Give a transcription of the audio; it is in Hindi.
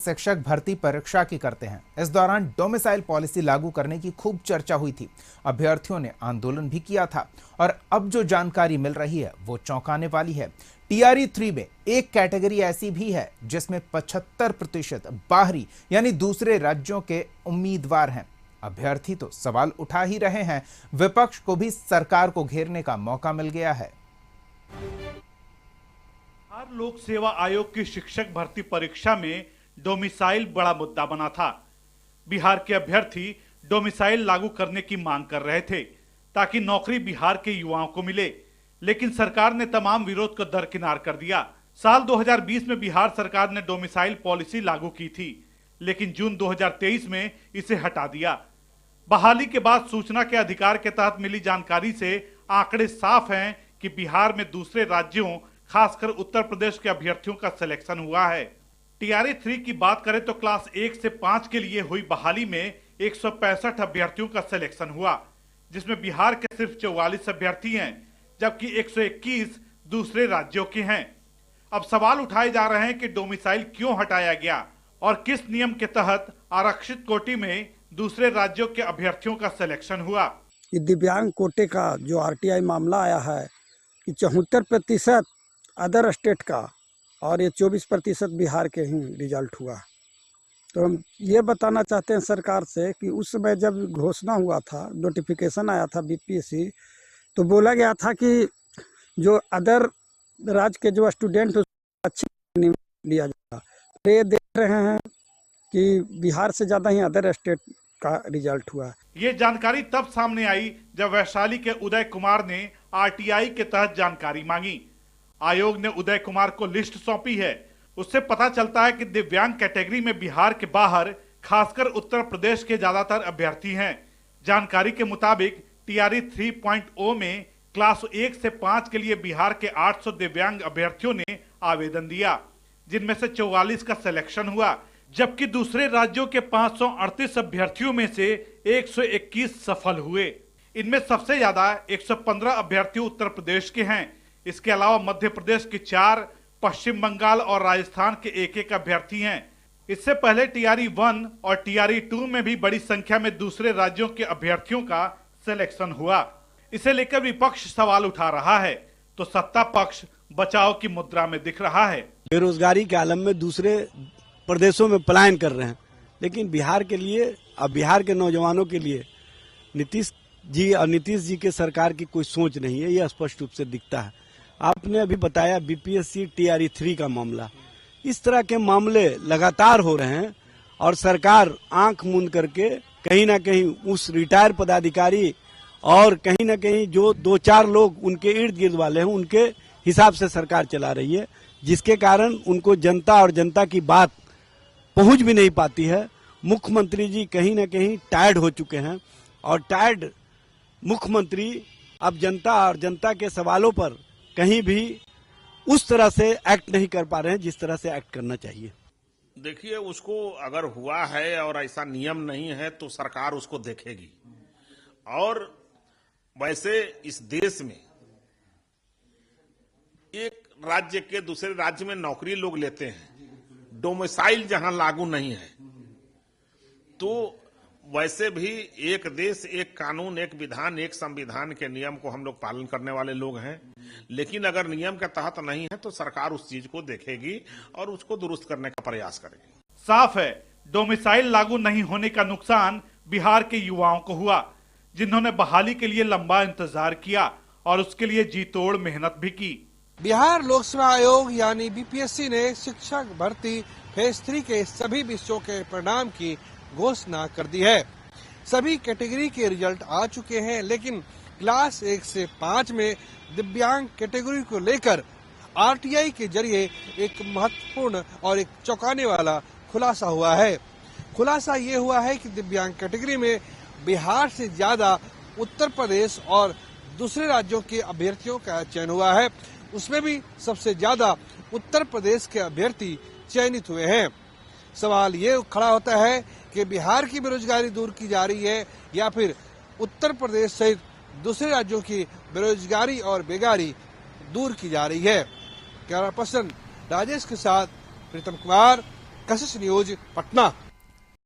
शिक्षक भर्ती परीक्षा की करते हैं। इस दौरान डोमिसाइल पॉलिसी लागू करने की खूब चर्चा हुई थी। अभ्यर्थियों ने आंदोलन भी किया था और अब जो जानकारी मिल रही है वो चौंकाने वाली है। टीआरई 3 में एक कैटेगरी ऐसी भी है जिसमें 75% बाहरी यानी दूसरे राज्यों के उम्मीदवार हैं। अभ्यर्थी तो सवाल उठा ही रहे हैं, विपक्ष को भी सरकार को घेरने का मौका मिल गया है। बिहार लोक सेवा आयोग की शिक्षक भर्ती परीक्षा में डोमिसाइल बड़ा मुद्दा बना था। बिहार के अभ्यर्थी डोमिसाइल लागू करने की मांग कर रहे थे ताकि नौकरी बिहार के युवाओं को मिले, लेकिन सरकार ने तमाम विरोध को दरकिनार कर दिया। साल 2020 में बिहार सरकार ने डोमिसाइल पॉलिसी लागू की थी, लेकिन जून 2023 में इसे हटा दिया। बहाली के बाद सूचना के अधिकार के तहत मिली जानकारी से आंकड़े साफ हैं कि बिहार में दूसरे राज्यों खासकर उत्तर प्रदेश के अभ्यर्थियों का सिलेक्शन हुआ है। टीआरई 3 की बात करें तो क्लास 1 से 5 के लिए हुई बहाली में 165 अभ्यर्थियों का सिलेक्शन हुआ, जिसमें बिहार के सिर्फ 44 अभ्यर्थी हैं, जबकि 121 दूसरे राज्यों के हैं। अब सवाल उठाए जा रहे हैं कि डोमिसाइल क्यों हटाया गया और किस नियम के तहत आरक्षित कोटि में दूसरे राज्यों के अभ्यर्थियों का सिलेक्शन हुआ। ये दिव्यांग कोटे का जो आरटीआई मामला आया है कि 74% अदर स्टेट का और ये 24% बिहार के ही रिजल्ट हुआ। तो हम ये बताना चाहते हैं सरकार से कि उस समय जब घोषणा हुआ था, नोटिफिकेशन आया था बीपीएससी, तो बोला गया था कि जो अदर राज्य के जो स्टूडेंट अच्छे नहीं लिया जाएगा। तो ये देख रहे हैं कि बिहार से ज़्यादा ही अदर स्टेट का रिजल्ट हुआ। ये जानकारी तब सामने आई जब वैशाली के उदय कुमार ने आरटीआई के तहत जानकारी मांगी। आयोग ने उदय कुमार को लिस्ट सौंपी है। उससे पता चलता है कि दिव्यांग कैटेगरी में बिहार के बाहर खासकर उत्तर प्रदेश के ज्यादातर अभ्यर्थी हैं। जानकारी के मुताबिक टीआरई 3.0 में क्लास 1 से 5 के लिए बिहार के 800 दिव्यांग अभ्यर्थियों ने आवेदन दिया, जिनमें से 44 का सिलेक्शन हुआ, जबकि दूसरे राज्यों के 538 अभ्यर्थियों में से 121 सफल हुए। इनमें सबसे ज्यादा 115 अभ्यर्थी उत्तर प्रदेश के हैं। इसके अलावा मध्य प्रदेश के 4, पश्चिम बंगाल और राजस्थान के एक अभ्यर्थी हैं। इससे पहले टीआरई 1 और टीआरई 2 में भी बड़ी संख्या में दूसरे राज्यों के अभ्यर्थियों का सिलेक्शन हुआ। इसे लेकर विपक्ष सवाल उठा रहा है तो सत्ता पक्ष बचाव की मुद्रा में दिख रहा है। बेरोजगारी के आलम में दूसरे प्रदेशों में पलायन कर रहे हैं, लेकिन बिहार के लिए, अब बिहार के नौजवानों के लिए नीतीश जी और नीतीश जी के सरकार की कोई सोच नहीं है, यह स्पष्ट रूप से दिखता है। आपने अभी बताया बीपीएससी टीआरई 3 का मामला, इस तरह के मामले लगातार हो रहे हैं और सरकार आंख मूंद करके कहीं ना कहीं उस रिटायर पदाधिकारी और कहीं ना कहीं जो 2-4 लोग उनके इर्द गिर्द वाले हैं उनके हिसाब से सरकार चला रही है, जिसके कारण उनको जनता और जनता की बात पहुंच भी नहीं पाती है। मुख्यमंत्री जी कहीं ना कहीं टायर्ड हो चुके हैं और टायर्ड मुख्यमंत्री अब जनता और जनता के सवालों पर कहीं भी उस तरह से एक्ट नहीं कर पा रहे हैं जिस तरह से एक्ट करना चाहिए। देखिए, उसको अगर हुआ है और ऐसा नियम नहीं है तो सरकार उसको देखेगी। और वैसे इस देश में एक राज्य के दूसरे राज्य में नौकरी लोग लेते हैं, डोमिसाइल जहां लागू नहीं है, तो वैसे भी एक देश, एक कानून, एक विधान, एक संविधान के नियम को हम लोग पालन करने वाले लोग हैं। लेकिन अगर नियम के तहत नहीं है तो सरकार उस चीज को देखेगी और उसको दुरुस्त करने का प्रयास करेगी। साफ है, डोमिसाइल लागू नहीं होने का नुकसान बिहार के युवाओं को हुआ, जिन्होंने बहाली के लिए लंबा इंतजार किया और उसके लिए जी तोड़ मेहनत भी की। बिहार लोक सेवा आयोग यानी बीपीएससी ने शिक्षक भर्ती फेज 3 के सभी विषयों के परिणाम की घोषणा कर दी है। सभी कैटेगरी के रिजल्ट आ चुके हैं, लेकिन क्लास 1 से 5 में दिव्यांग कैटेगरी को लेकर आरटीआई के जरिए एक महत्वपूर्ण और एक चौंकाने वाला खुलासा हुआ है। खुलासा ये हुआ है कि दिव्यांग कैटेगरी में बिहार से ज्यादा उत्तर प्रदेश और दूसरे राज्यों के अभ्यर्थियों का चयन हुआ है। उसमें भी सबसे ज्यादा उत्तर प्रदेश के अभ्यर्थी चयनित हुए हैं। सवाल ये खड़ा होता है कि बिहार की बेरोजगारी दूर की जा रही है या फिर उत्तर प्रदेश सहित दूसरे राज्यों की बेरोजगारी और बेगारी दूर की जा रही है। कैमरा पर्सन राजेश के साथ प्रीतम कुमार, कशिश न्यूज पटना।